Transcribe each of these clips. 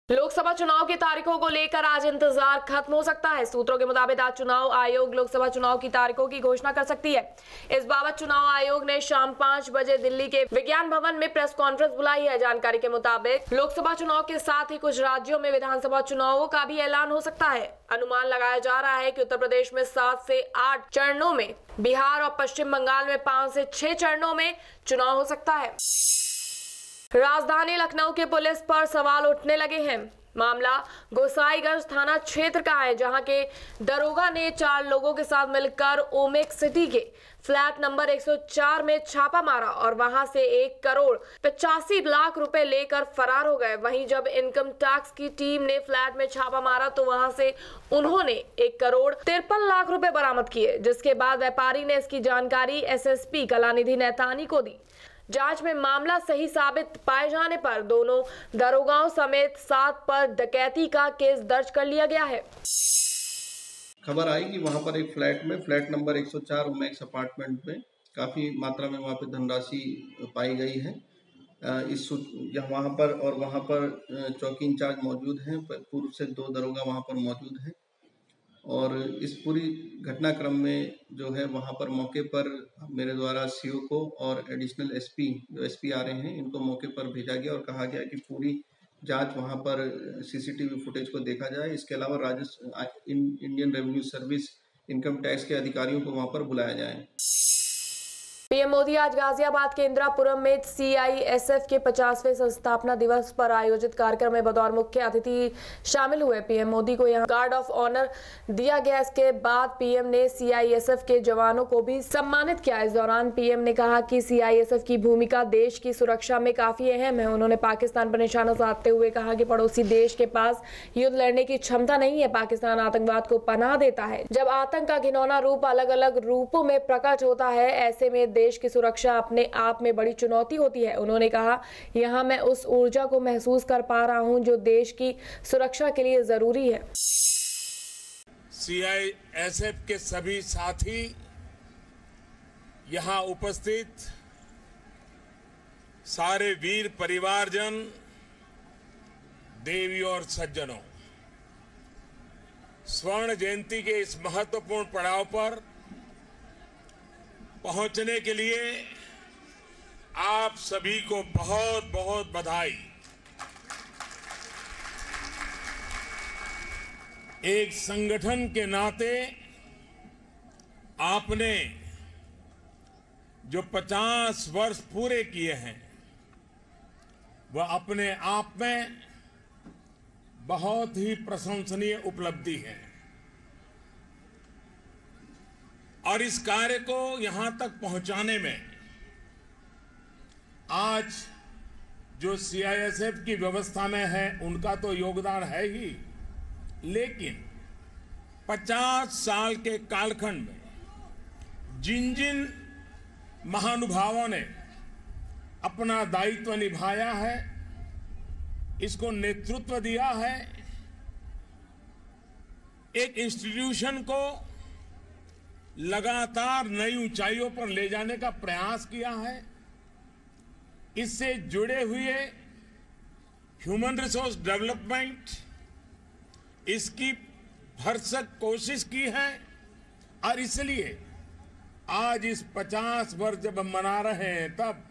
लोकसभा चुनाव की तारीखों को लेकर आज इंतजार खत्म हो सकता है। सूत्रों के मुताबिक आज चुनाव आयोग लोकसभा चुनाव की तारीखों की घोषणा कर सकती है। इस बाबत चुनाव आयोग ने शाम 5 बजे दिल्ली के विज्ञान भवन में प्रेस कॉन्फ्रेंस बुलाई है। जानकारी के मुताबिक लोकसभा चुनाव के साथ ही कुछ राज्यों में विधानसभा चुनावों का भी ऐलान हो सकता है। अनुमान लगाया जा रहा है कि उत्तर प्रदेश में 7 से 8 चरणों में, बिहार और पश्चिम बंगाल में 5 से 6 चरणों में चुनाव हो सकता है। राजधानी लखनऊ की पुलिस पर सवाल उठने लगे हैं। मामला गोसाईगंज थाना क्षेत्र का है, जहां के दरोगा ने 4 लोगों के साथ मिलकर ओमेक सिटी के फ्लैट नंबर 104 में छापा मारा और वहां से 1 करोड़ 85 लाख रुपए लेकर फरार हो गए। वहीं जब इनकम टैक्स की टीम ने फ्लैट में छापा मारा तो वहां से उन्होंने 1 करोड़ 53 लाख रुपए बरामद किए, जिसके बाद व्यापारी ने इसकी जानकारी एसएसपी कलानिधि नैतानी को दी। जांच में मामला सही साबित पाए जाने पर दोनों दरोगाओं समेत 7 पर डकैती का केस दर्ज कर लिया गया है। खबर आई कि वहां पर एक फ्लैट नंबर 104 ओमेक्स अपार्टमेंट में काफी मात्रा में वहां पर धनराशि पाई गई है। वहां पर चौकी इंचार्ज मौजूद हैं। पूर्व से 2 दरोगा वहां पर मौजूद हैं और इस पूरी घटनाक्रम में जो है वहां पर मौके पर मेरे द्वारा सीओ को और एडिशनल एसपी आ रहे हैं, इनको मौके पर भेजा गया और कहा गया कि पूरी जांच वहां पर सीसीटीवी फुटेज को देखा जाए। इसके अलावा Indian revenue service income tax के अधिकारियों को वहां पर बुलाया जाए। पीएम मोदी आज गाजियाबाद के इंदिरापुरम में सीआईएसएफ के 50वें संस्थापना दिवस पर आयोजित कार्यक्रम में बतौर मुख्य अतिथि शामिल हुए। पीएम मोदी को यहां गार्ड ऑफ ऑनर दिया गया। इसके बाद पीएम ने सीआईएसएफ के जवानों को भी सम्मानित किया। इस दौरान पीएम ने कहा कि सीआईएसएफ की भूमिका देश की सुरक्षा में काफी अहम है। उन्होंने पाकिस्तान पर निशाना साधते हुए कहा कि पड़ोसी देश के पास युद्ध लड़ने की क्षमता नहीं है। पाकिस्तान आतंकवाद को पनाह देता है। जब आतंक का घिनौना रूप अलग अलग रूपों में प्रकट होता है, ऐसे में देश की सुरक्षा अपने आप में बड़ी चुनौती होती है। उन्होंने कहा, यहां मैं उस ऊर्जा को महसूस कर पा रहा हूं जो देश की सुरक्षा के लिए जरूरी है। सीआईएसएफ के सभी साथी, यहां उपस्थित सारे वीर परिवारजन, देवी और सज्जनों, स्वर्ण जयंती के इस महत्वपूर्ण पड़ाव पर पहुंचने के लिए आप सभी को बहुत बहुत बधाई। एक संगठन के नाते आपने जो 50 वर्ष पूरे किए हैं वह अपने आप में बहुत ही प्रशंसनीय उपलब्धि है और इस कार्य को यहां तक पहुंचाने में आज जो सीआईएसएफ की व्यवस्था में है उनका तो योगदान है ही, लेकिन 50 साल के कालखंड में जिन जिन महानुभावों ने अपना दायित्व निभाया है, इसको नेतृत्व दिया है, एक इंस्टीट्यूशन को लगातार नई ऊंचाइयों पर ले जाने का प्रयास किया है, इससे जुड़े हुए ह्यूमन रिसोर्स डेवलपमेंट, इसकी भरसक कोशिश की है और इसलिए आज इस 50 वर्ष जब हम मना रहे हैं, तब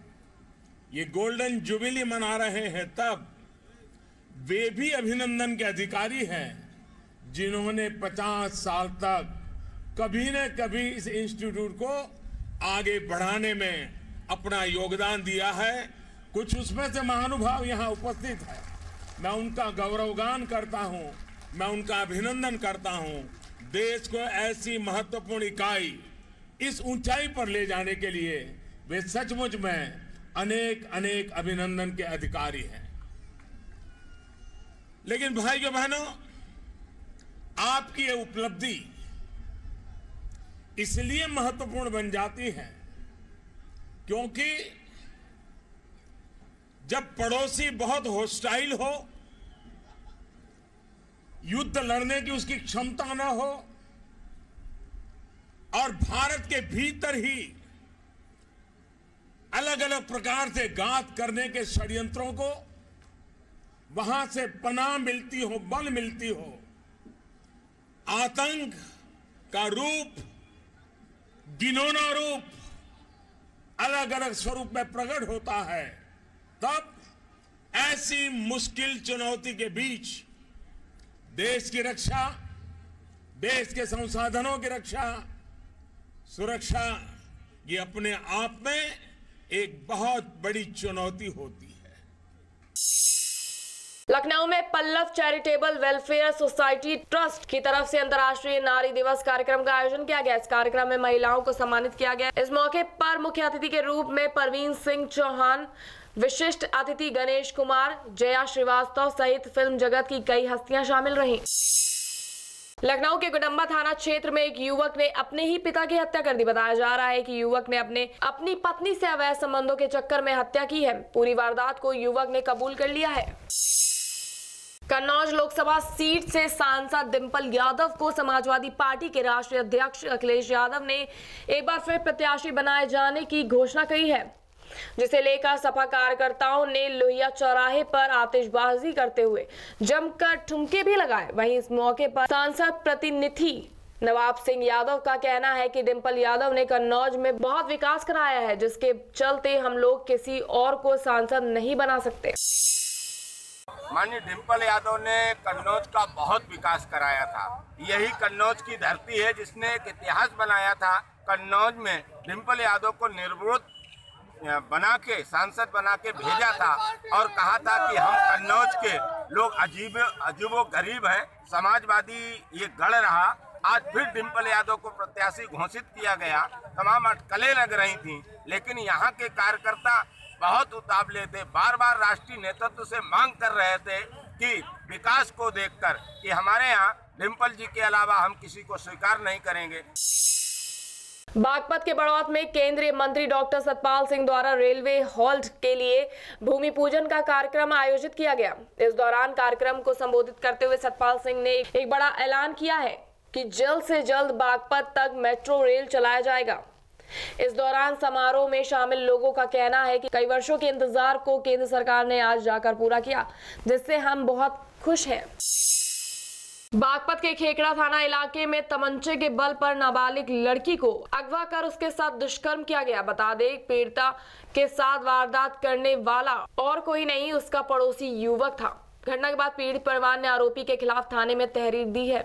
ये गोल्डन जुबिली मना रहे हैं, तब वे भी अभिनंदन के अधिकारी हैं जिन्होंने 50 साल तक कभी न कभी इस इंस्टीट्यूट को आगे बढ़ाने में अपना योगदान दिया है। कुछ उसमें से महानुभाव यहां उपस्थित है, मैं उनका गौरवगान करता हूं, मैं उनका अभिनंदन करता हूं। देश को ऐसी महत्वपूर्ण इकाई इस ऊंचाई पर ले जाने के लिए वे सचमुच में अनेक अनेक अभिनंदन के अधिकारी हैं। लेकिन भाइयों बहनों, आपकी ये उपलब्धि इसलिए महत्वपूर्ण बन जाती है क्योंकि जब पड़ोसी बहुत होस्टाइल हो, युद्ध लड़ने की उसकी क्षमता न हो और भारत के भीतर ही अलग अलग प्रकार से घात करने के षड्यंत्रों को वहां से पनाह मिलती हो, बल मिलती हो, आतंक का रूप, घिनौना रूप अलग अलग स्वरूप में प्रकट होता है, तब ऐसी मुश्किल चुनौती के बीच देश की रक्षा, देश के संसाधनों की रक्षा, सुरक्षा, ये अपने आप में एक बहुत बड़ी चुनौती होती है। लखनऊ में Pallav charitable welfare society trust की तरफ से अंतर्राष्ट्रीय नारी दिवस कार्यक्रम का आयोजन किया गया। इस कार्यक्रम में महिलाओं को सम्मानित किया गया। इस मौके पर मुख्य अतिथि के रूप में परवीन सिंह चौहान, विशिष्ट अतिथि गणेश कुमार, जया श्रीवास्तव सहित फिल्म जगत की कई हस्तियां शामिल रहीं। लखनऊ के गुडम्बा थाना क्षेत्र में एक युवक ने अपने ही पिता की हत्या कर दी। बताया जा रहा है कि युवक ने अपनी पत्नी से अवैध संबंधों के चक्कर में हत्या की है। पूरी वारदात को युवक ने कबूल कर लिया है। कन्नौज लोकसभा सीट से सांसद डिंपल यादव को समाजवादी पार्टी के राष्ट्रीय अध्यक्ष अखिलेश यादव ने एक बार फिर प्रत्याशी बनाए जाने की घोषणा की है, जिसे लेकर सपा कार्यकर्ताओं ने लोहिया चौराहे पर आतिशबाजी करते हुए जमकर ठुमके भी लगाए। वहीं इस मौके पर सांसद प्रतिनिधि नवाब सिंह यादव का कहना है कि डिंपल यादव ने कन्नौज में बहुत विकास कराया है, जिसके चलते हम लोग किसी और को सांसद नहीं बना सकते। माननीय डिंपल यादव ने कन्नौज का बहुत विकास कराया था। यही कन्नौज की धरती है जिसने एक इतिहास बनाया था। कन्नौज में डिंपल यादव को निर्विरोध बना के सांसद बना के भेजा था और कहा था कि हम कन्नौज के लोग अजीबो गरीब हैं, समाजवादी ये गढ़ रहा। आज फिर डिंपल यादव को प्रत्याशी घोषित किया गया। तमाम अटकलें लग रही थी, लेकिन यहाँ के कार्यकर्ता बहुत उतावले थे। बार बार राष्ट्रीय नेतृत्व से मांग कर रहे थे कि विकास को देखकर कि हमारे यहाँ डिंपल जी के अलावा हम किसी को स्वीकार नहीं करेंगे। बागपत के बड़ौत में केंद्रीय मंत्री डॉक्टर सतपाल सिंह द्वारा रेलवे हॉल्ट के लिए भूमि पूजन का कार्यक्रम आयोजित किया गया। इस दौरान कार्यक्रम को संबोधित करते हुए सतपाल सिंह ने एक बड़ा ऐलान किया है कि जल्द से जल्द बागपत तक मेट्रो रेल चलाया जाएगा। इस दौरान समारोह में शामिल लोगों का कहना है कि कई वर्षों के इंतजार को केंद्र सरकार ने आज जाकर पूरा किया, जिससे हम बहुत खुश हैं। बागपत के खेकड़ा थाना इलाके में तमंचे के बल पर नाबालिग लड़की को अगवा कर उसके साथ दुष्कर्म किया गया। बता दें, पीड़िता के साथ वारदात करने वाला और कोई नहीं, उसका पड़ोसी युवक था। घटना के बाद पीड़ित परिवार ने आरोपी के खिलाफ थाने में तहरीर दी है।